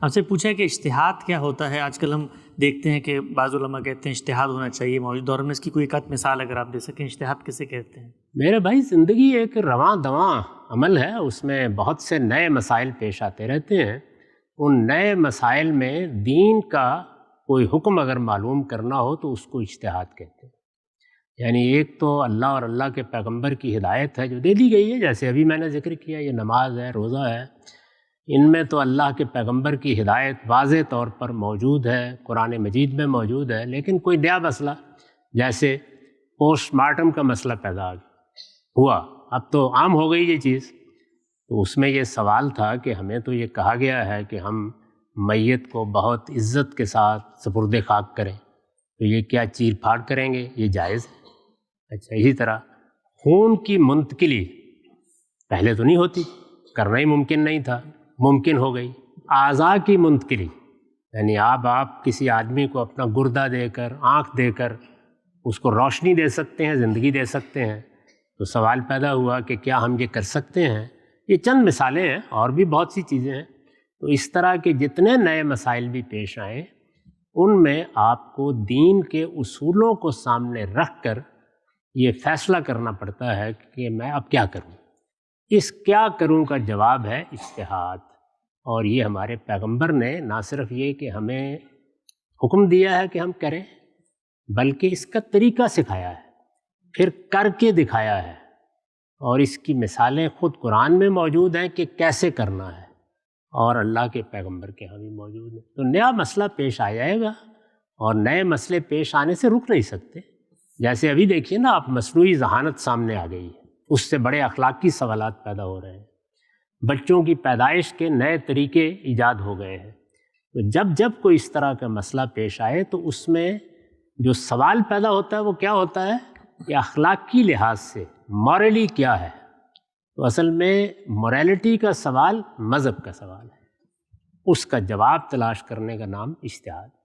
آپ سے پوچھا کہ اجتہاد کیا ہوتا ہے؟ آج کل ہم دیکھتے ہیں کہ بعض علماء کہتے ہیں اجتہاد ہونا چاہیے، موجودہ دور میں اس کی کوئی ایک آدھ مثال اگر آپ دے سکیں، اجتہاد کسے کہتے ہیں؟ میرے بھائی، زندگی ایک رواں دواں عمل ہے، اس میں بہت سے نئے مسائل پیش آتے رہتے ہیں۔ ان نئے مسائل میں دین کا کوئی حکم اگر معلوم کرنا ہو تو اس کو اجتہاد کہتے ہیں۔ یعنی ایک تو اللہ اور اللہ کے پیغمبر کی ہدایت ہے جو دے دی گئی ہے، جیسے ابھی میں نے ذکر کیا، یہ نماز ہے، روزہ ہے، ان میں تو اللہ کے پیغمبر کی ہدایت واضح طور پر موجود ہے، قرآن مجید میں موجود ہے۔ لیکن کوئی نیا مسئلہ جیسے پوسٹ مارٹم کا مسئلہ پیدا ہوا، اب تو عام ہو گئی یہ چیز، تو اس میں یہ سوال تھا کہ ہمیں تو یہ کہا گیا ہے کہ ہم میت کو بہت عزت کے ساتھ سپرد خاک کریں، تو یہ کیا چیر پھاڑ کریں گے؟ یہ جائز ہے؟ اچھا، اسی طرح خون کی منتقلی پہلے تو نہیں ہوتی، کرنا ہی ممکن نہیں تھا، ممکن ہو گئی۔ اعضاء کی منتقلی، یعنی آپ کسی آدمی کو اپنا گردہ دے کر، آنکھ دے کر اس کو روشنی دے سکتے ہیں، زندگی دے سکتے ہیں، تو سوال پیدا ہوا کہ کیا ہم یہ کر سکتے ہیں؟ یہ چند مثالیں ہیں، اور بھی بہت سی چیزیں ہیں۔ تو اس طرح کے جتنے نئے مسائل بھی پیش آئیں، ان میں آپ کو دین کے اصولوں کو سامنے رکھ کر یہ فیصلہ کرنا پڑتا ہے کہ میں اب کیا کروں۔ اس کیا کروں کا جواب ہے اجتہاد، اور یہ ہمارے پیغمبر نے نہ صرف یہ کہ ہمیں حکم دیا ہے کہ ہم کریں، بلکہ اس کا طریقہ سکھایا ہے، پھر کر کے دکھایا ہے، اور اس کی مثالیں خود قرآن میں موجود ہیں کہ کیسے کرنا ہے، اور اللہ کے پیغمبر کے ہاں بھی موجود ہے۔ تو نیا مسئلہ پیش آ جائے گا، اور نئے مسئلے پیش آنے سے رک نہیں سکتے۔ جیسے ابھی دیکھیے نا، آپ مصنوعی ذہانت سامنے آ گئی ہے، اس سے بڑے اخلاقی سوالات پیدا ہو رہے ہیں، بچوں کی پیدائش کے نئے طریقے ایجاد ہو گئے ہیں۔ تو جب کوئی اس طرح کا مسئلہ پیش آئے تو اس میں جو سوال پیدا ہوتا ہے وہ کیا ہوتا ہے کہ اخلاقی لحاظ سے مورلی کیا ہے؟ تو اصل میں مورالٹی کا سوال مذہب کا سوال ہے، اس کا جواب تلاش کرنے کا نام اجتہاد ہے۔